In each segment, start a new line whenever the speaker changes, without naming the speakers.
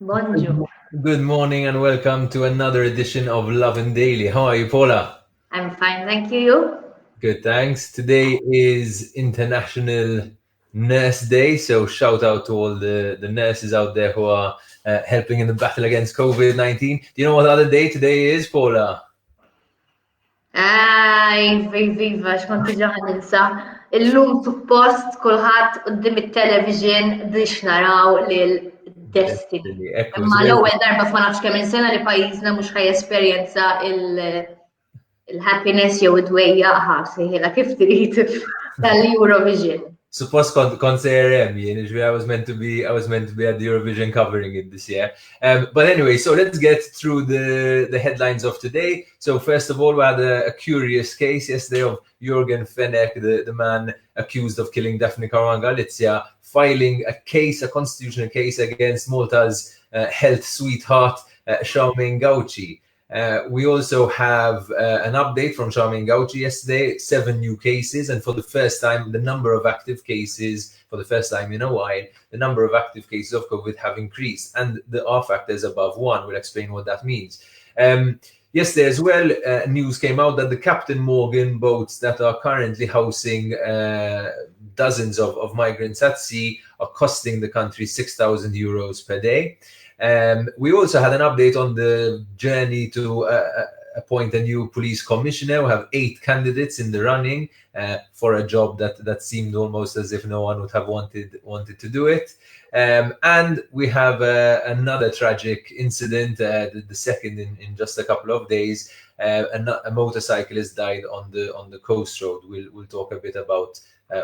Bonjour.
Good morning and welcome to another edition of Lovin Daily. How are you, Paula?
I'm fine, thank you. You?
Good, thanks. Today is International Nurse Day, so shout out to all the nurses out there who are helping in the battle against COVID-19. Do you know what other day today is, Paula?
Viva, xkont ġaħan ninsa. Illum suppost kulħadd qudiem it-television biex naraw lil Destiny.
Ekku,
Imma l-ewwel darba f'ma nafx kemm il-sena li pajjiżna mhux ħajesperjenza il-happiness jew id-dwejja sejħilha kif trid tal-Eurovision.
Suppost kont CRM, I was meant to be at the Eurovision covering it this year. But anyway, so let's get through the headlines of today. So first of all, we had a curious case yesterday of Yorgen Fenech, the man accused of killing Daphne Caruana Galizia, filing a constitutional case against Malta's health sweetheart, Charmaine Gauci. We also have an update from Charmaine Gauci yesterday, 7 new cases, and for the first time, the number of active cases, for the first time in a while, the number of active cases of COVID have increased, and the R factor is above 1. We'll explain what that means. Yesterday as well, news came out that the Captain Morgan boats that are currently housing dozens of migrants at sea are costing the country €6,000 per day. We also had an update on the journey to appoint a new police commissioner. We have 8 candidates in the running for a job that seemed almost as if no one would have wanted to do it. And we have another tragic incident, the second in just a couple of days. A motorcyclist died on the coast road. We'll talk a bit about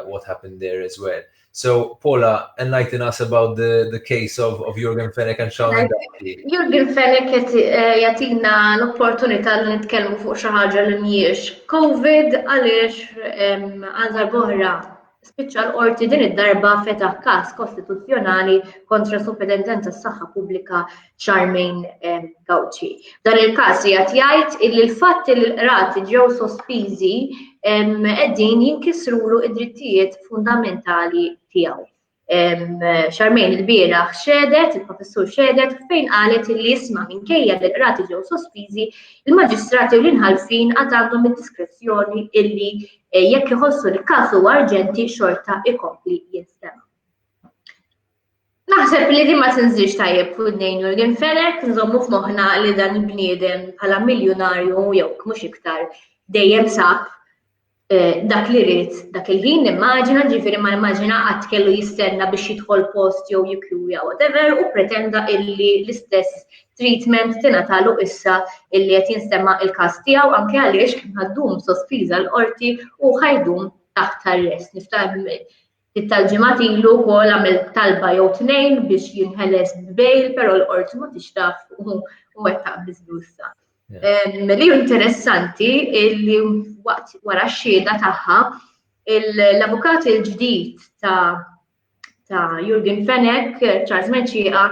what happened there as well. So, Paula, enlighten us about the case of Yorgen Fenech and Charmaine Gauci.
Yorgen Fenech jatina l-opportunità li nitkellmu fuq xi ħaġa li mhijiex COVID għaliex għal darb'oħra spiċċa l-qorti din id-darba fetaħ każ kostituzzjonali kontra Superintendent tas-Saħħa Pubblika Charmaine Gauci. Dan il-każ qiegħed jgħid li l-fatt li l-qrati ġew sospiżi qegħdin jinkisrulu id-drittijiet fundamentali tiegħu. Charmaine il-bieraħ il-professur xedet fejn qalet li isma' minkejja li l-qrati ġew sospiżi, il-maġistrati u l-inħalfin għad għandhom id-diskrezzjoni illi jekk iħossu li każ huwa urġenti xorta ikompli jinstema'. Naħseb li din ma tinżilx tajjeb f'udnejn Yorgen Fenech, nżommu f'moħħna li dan il-bniedem bħala miljonarju jew mhux iktar dejjem sab dak li rrid dak il-ħin nimmaġina, ġifieri ma nimmaġina qatt kellu jistenna biex jidħol post jew jikjuja whatever u pretenda illi l-istess treatment tingħatalu issa illi qed jinstemma' il-każ tiegħu anke għaliex kien ħaddum sospiża l-qorti u ħajdum taħt arrest. Niftaħ tal-ġimgħat ilu wkoll għamel talba jew tnejn biex jinħeles b'bail, però l-qorti ma tix taf u wettaq biżdu issa. Li interessanti li wara x-xhieda tagħha l-avukat il-ġdid ta' Yorgen Fenech, Charles Meċieqa,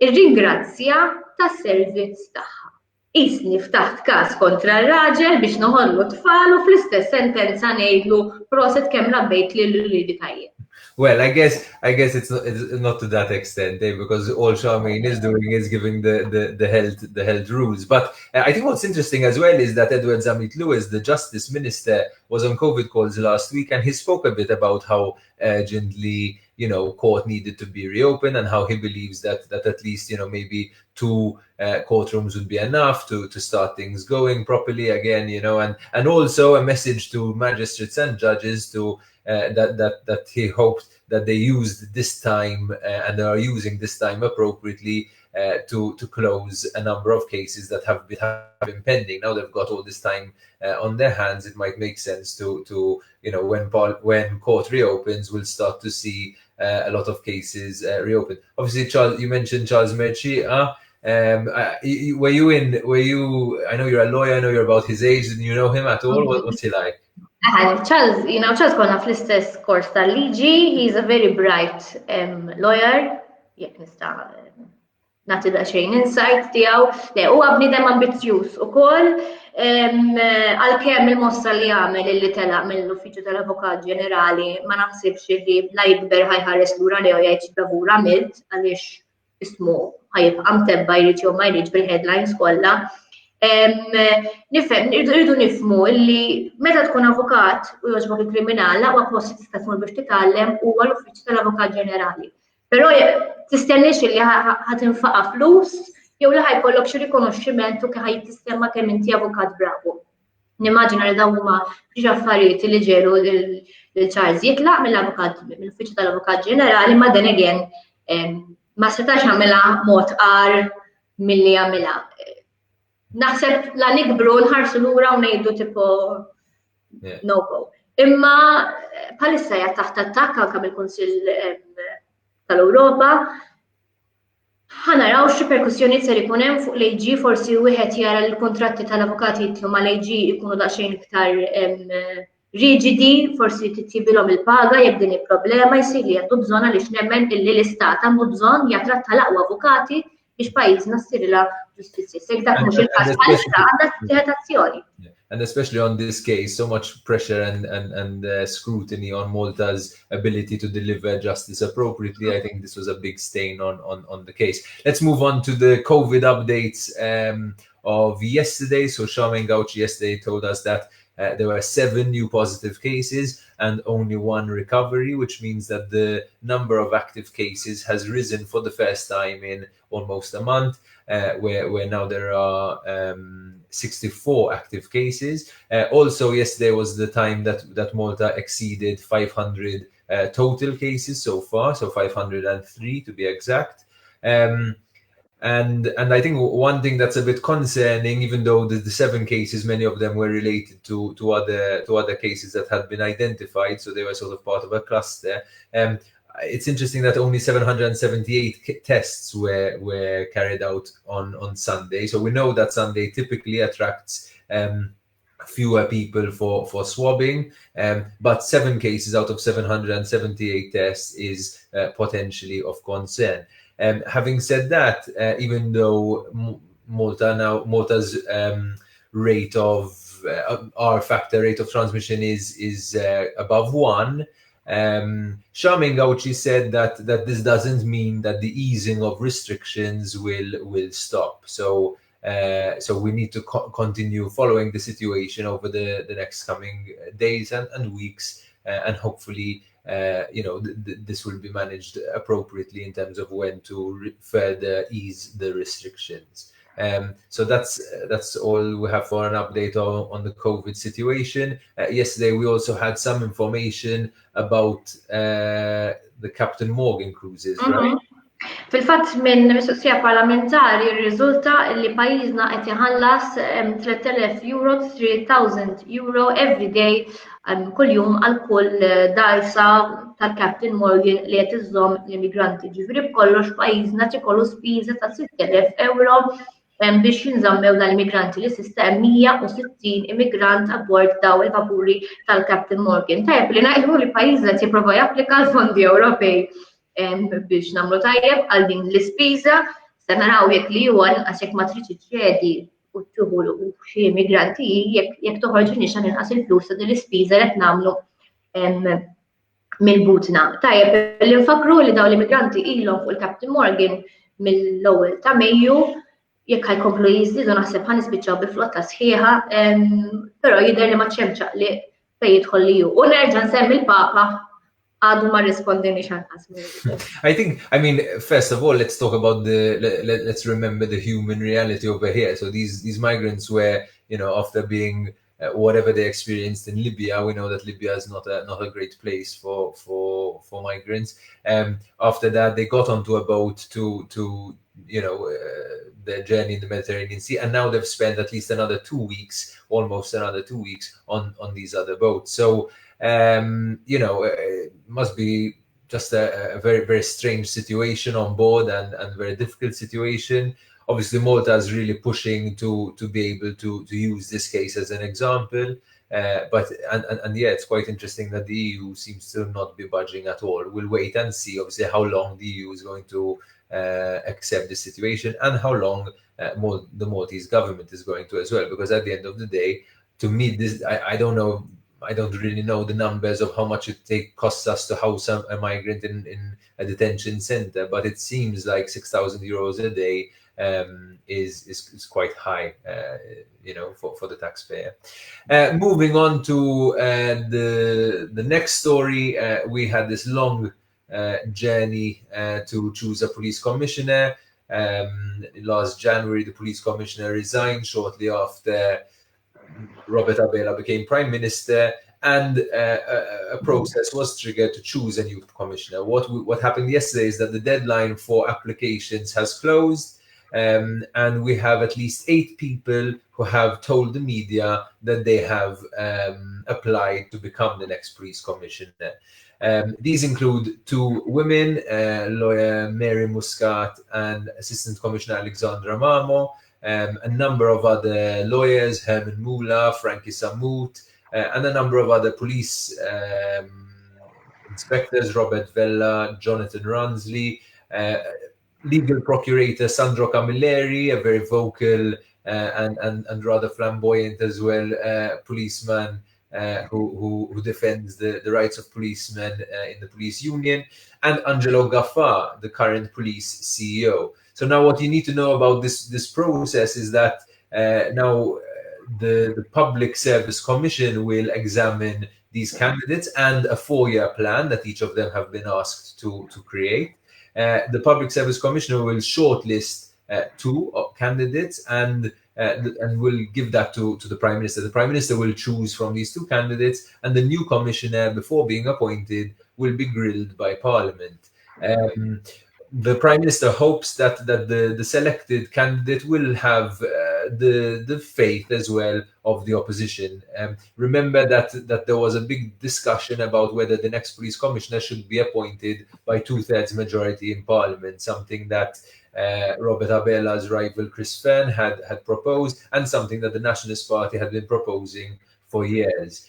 irringrazzja tas-servizz tagħha. Isni ftaħt każ kontra r-raġel biex noħollu tfal u fl-istess sentenza ngħidlu proset kemm rabbejt lil wliedi tajjeb.
Well, I guess it's not to that extent, because all Charmaine is doing is giving the health rules. But I think what's interesting as well is that Edward Zamit Lewis, the Justice Minister, was on COVID calls last week, and he spoke a bit about how urgently court needed to be reopened and how he believes that at least maybe 2 courtrooms would be enough to start things going properly again, and also a message to magistrates and judges to that he hoped that they used this time and are using this time appropriately to close a number of cases that have been pending. Now they've got all this time on their hands. It might make sense to when court reopens, we'll start to see a lot of cases reopen. Obviously, Charles, you mentioned Charles Meċieqa. I know you're a lawyer. I know you're about his age. Didn't you know him at all? What's he like?
Charles, Charles konna fl-istess kors tal-liġi. He's a very bright lawyer. Jekk nista' nagħti daqsxejn insight tiegħu. Huwa bniedem ambizzjuż ukoll għalkemm il-mossa li jagħmel illi telaq mill-Uffiċċju tal-Avukat Ġenerali ma naħsibx li la jikber ħajħares lura li jgħid bravura għamilt għaliex ismu ħajibqa' mtebba jrid jew ma jridx bil-headlines kollha. Irridu nifhmu li meta tkun avukat u jogħġbok il-kriminal l-aqwa post tista' tmur biex titgħallem huwa l-uffiċċju tal-Avukat Ġenerali. Però tistennix li ħatinfaqa' flus jew li ħajkollok xi rikonoxximent u ħaj tistemma kemm inti avukat bravu. Nimmaġina li dawn huma xi affarijiet li ġelu lil Charles jitlaq mill-uffiċċju tal-Avukat Ġenerali ma then again ma setax jagħmilha mod qar milli jagħmilha. Naħseb la nikbru nħarsu lura u ngħidu tipo no go. Imma bħalissa hija taħt attakk anke mill-Kunsill tal-Ewropa ħanaraw x'reperkussjonijiet ser ikun hemm fuq l-AG forsi wieħed jara l-kuntratti tal-avukati jitlu mal-AG ikunu daqsxejn iktar riġidi, forsi titjibilhom il-paga jekk din il-problema jsir li għandu bżonn għaliex nemmen illi l-istat għandu bżonn jattratta l-aqwa avukati biex pajjiżna ssirilha ġustizzja. Jekk dak mhux il-każ bħalissa għandha tieħed azzjoni.
And especially on this case, so much pressure and scrutiny on Malta's ability to deliver justice appropriately. I think this was a big stain on the case. Let's move on to the COVID updates of yesterday. So Charmaine Gauci yesterday told us that there were 7 new positive cases and only 1 recovery, which means that the number of active cases has risen for the first time in almost a month, where now there are 64 active cases. Also, yesterday was the time that Malta exceeded 500 total cases so far, so 503 to be exact. And I think one thing that's a bit concerning, even though the 7 cases, many of them were related to other cases that had been identified, so they were sort of part of a cluster. It's interesting that only 778 tests were carried out on Sunday. So we know that Sunday typically attracts fewer people for swabbing, but 7 cases out of 778 tests is potentially of concern. Having said that, even though Malta's rate of R-factor rate of transmission is above 1, Charmaine Gauci said that this doesn't mean that the easing of restrictions will stop. So we need to continue following the situation over the next coming days and weeks, and hopefully this will be managed appropriately in terms of when to further ease the restrictions. So that's all we have for an update on the COVID situation. Yesterday we also had some information about the Captain Morgan cruises, right?
Fil-fatt minn mistoqsija parlamentari rriżulta li pajjiżna qed iħallas 3,000 euro, 3,000 euro every day kull jum għal kull dajsa tal-Captain Morgan li qed iżżomm l-immigranti. Ġifieri b'kollox pajjiżna ikollu spiża ta' 6,000 euro biex jinżammew dal-immigranti li s'issa hemm 160 immigrant abbord daw il-vapuri tal-Captain Morgan. Tajjeb li ngħidu li pajjiżna qed jipprova japplika l-fondi Ewropej biex nagħmlu tajjeb għal din l-ispiża, se naraw jekk li huwa inqas jekk ma tridx iċċedi u tieħu xi immigranti jekk toħorġilniex inqas il-flus ta' din l-ispiża qed nagħmlu mill-butna. Tajjeb li nfakru li dawn l-immigranti ilhom fuq il-Captain Morgan mill-ewwel ta' Mejju, jekk ħajkomplu jiżdiedu naħseb ħanispiċċaw bi flotta sħiħa, però jidher li ma ċemċaq li fejn jidħol li hu. U nerġa' nsemmi l-Papa għadu ma rispondini xanqas.
I mean, first of all, let's talk about let's remember the human reality over here. So these migrants were, after being whatever they experienced in Libya, we know that Libya is not a great place for migrants. After that, they got onto a boat to their journey in the Mediterranean Sea, and now they've spent at least almost another 2 weeks on these other boats. So it must be just a very, very strange situation on board and very difficult situation. Obviously, Malta is really pushing to be able to use this case as an example. But it's quite interesting that the EU seems to not be budging at all. We'll wait and see, obviously, how long the EU is going to accept the situation and how long the Maltese government is going to as well. Because at the end of the day, to meet this, I don't know I don't really know the numbers of how much it costs us to house a migrant in a detention center, but it seems like 6,000 euros a day is quite high, for the taxpayer. Moving on to the next story, we had this long journey to choose a police commissioner. Last January, the police commissioner resigned shortly after Robert Abela became prime minister, and a process was triggered to choose a new commissioner. What happened yesterday is that the deadline for applications has closed, and we have at least 8 people who have told the media that they have applied to become the next police commissioner. These include 2 women, lawyer Mary Muscat and Assistant Commissioner Alexandra Mamo, a number of other lawyers, Herman Mula, Frankie Samut, and a number of other police inspectors, Robert Vella, Jonathan Runsley, legal procurator Sandro Camilleri, a very vocal and rather flamboyant as well policeman who defends the rights of policemen in the police union, and Angelo Gaffar, the current police CEO. So now what you need to know about this process is that now the Public Service Commission will examine these candidates and a 4-year plan that each of them have been asked to create. The Public Service Commissioner will shortlist 2 candidates and will give that to the Prime Minister. The Prime Minister will choose from these 2 candidates, and the new commissioner, before being appointed, will be grilled by Parliament. The Prime Minister hopes that the selected candidate will have the faith as well of the opposition. Remember that there was a big discussion about whether the next police commissioner should be appointed by 2/3 majority in Parliament, something that Robert Abela's rival Chris Fenn had proposed, and something that the Nationalist Party had been proposing for years.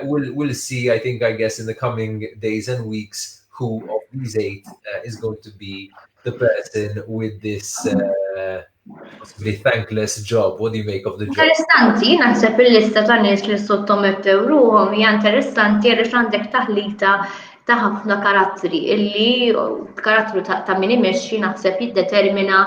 We'll see, I guess, in the coming days and weeks, who of these 8 is going to be the person with this possibly thankless job. What do you make of the job?
Interessanti, naħseb il-lista ta' nies li sottomettew ruhom hija interessanti għaliex għandek taħlita ta' ħafna karattri illi karattru ta' min imexxi naħseb jiddetermina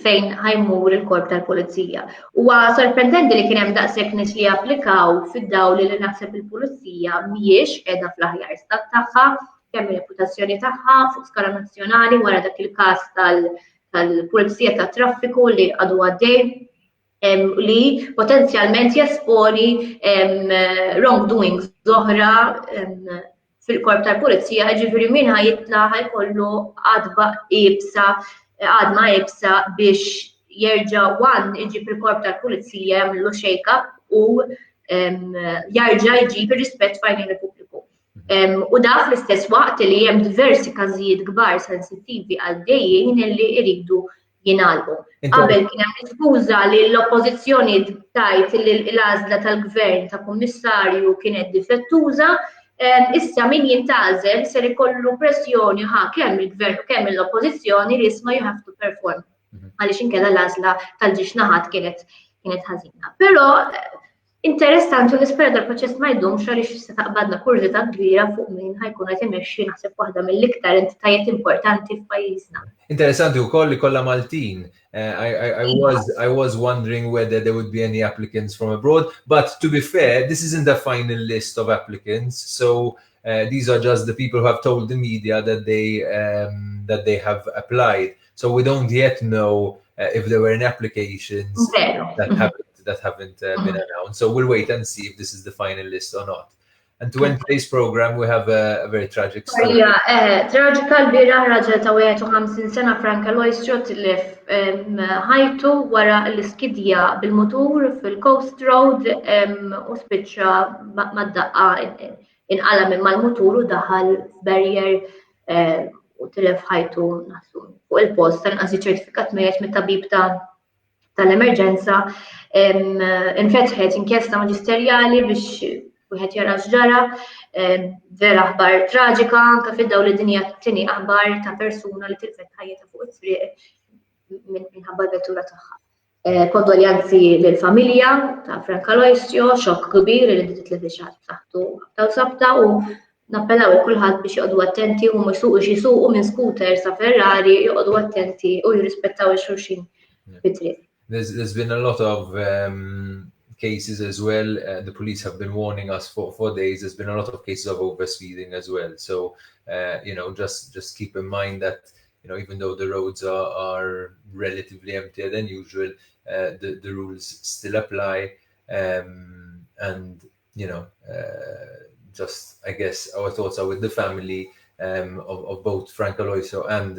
fejn ħajmur il-korp tal-pulizija. Huwa sorprendenti li kien hemm daqshekk nies li applikaw fid-dawl li naħseb il-pulizija mhijiex qiegħda fl-aħjar stat tagħha, kemm ir-reputazzjoni tagħha fuq skala nazzjonali wara dak il-każ tal-pulizija tat-traffiku li għadu għaddej, li potenzjalment jesponi wrongdoings oħra fil-korp tal-pulizija, ġifieri min ħajitla ħajkollu għadma ibsa biex jerġa' iġib il-korp tal-pulizija jagħmlu shake-up u jarġa' jġib ir-rispett f'għajnejn il-pubbliku. U dak fl-istess waqt li hemm diversi każijiet kbar sensittivi għaddejjin li jridu jingħalqu. Qabel kien hemm iskuża li l-oppożizzjoni tajt li l-għażla tal-gvern ta' kummissarju kienet difettuża, issa min jintgħażel ser ikollu pressjoni kemm il-gvern u kemm l-oppożizzjoni li isma' you have to perform. Għaliex inkella l-għażla tal-ġiex naħat kienet ħażina. Però interessanti u nispera dal-proċess ma jdumx għaliex se taqbadna kurżità kbira fuq min ħajkun qed imexxi naħseb waħda mill-iktar entitajiet importanti f'pajjiżna.
Interessanti wkoll li kollha Maltin. I was wondering whether there would be any applicants from abroad, but to be fair, this isn't the final list of applicants. So these are just the people who have told the media that they have applied. So we don't yet know if there were any applications that haven't been announced. So we'll wait and see if this is the final list or not. And to end today's program, we have a very tragic story.
Traġika l-bira raġel ta' 51 sena Frank Aloysiu tilef ħajtu wara l-iskidja bil-mutur fil-Coast Road u spiċċa mad-daqqa inqala minn mal-mutur u daħal barrier u tilef ħajtu fuq il-post tanqas ċertifikat mejjed mit-tabib tal-emerġenza. Infetħet inkjesta maġisterjali biex wieħed jara x'ġara, vera aħbar traġika anke fid-dawl id-dinja tieni aħbar ta' persuna li tilfet ħajjitha fuq it-triq minħabba l-vettura tagħha. Kondoljanzi lill-familja ta' Frank Aloisio, xokk kbir li titlet ix-xaħat b'saħħtu ta' sabta u nappellaw kulħadd biex joqogħdu attenti u ma jsuqux jisuqu minn scooter sa' Ferrari joqogħdu attenti u jirrispettaw il-xulxin fit-triq.
There's been a lot of cases as well. The police have been warning us for days. There's been a lot of cases of overspeeding as well. So, just keep in mind that, even though the roads are relatively emptier than usual, the rules still apply. And, just, I guess, our thoughts are with the family of both Frank Aloisio and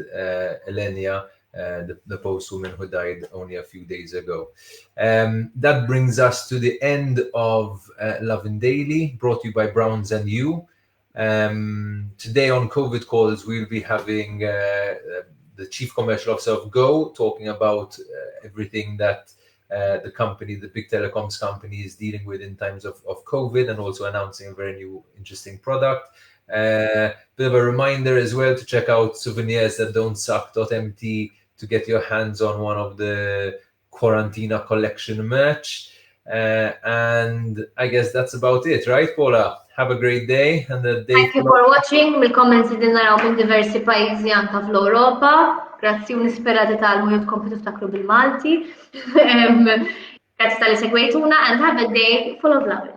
Elenia, the postwoman who died only a few days ago. That brings us to the end of Lovin Daily, brought to you by Browns and You. Today on COVID Calls, we'll be having the Chief Commercial Officer of Go talking about everything that the company, the big telecoms company, is dealing with in times of COVID, and also announcing a very new, interesting product. Bit of a reminder as well to check out souvenirs that don't suck.mt to get your hands on one of the Quarantina collection merch. And I guess that's about it, right, Paula? Have a great day. And the day.
Thank you for watching. Mill-comments li naraw minn diversi pajjiżi anke fl-Ewropa. Grazzi u nispera titgħalmu jew tkomplu tiftakru bil-Malti. Grazzi tal-li segwejtuna and have a day full of love.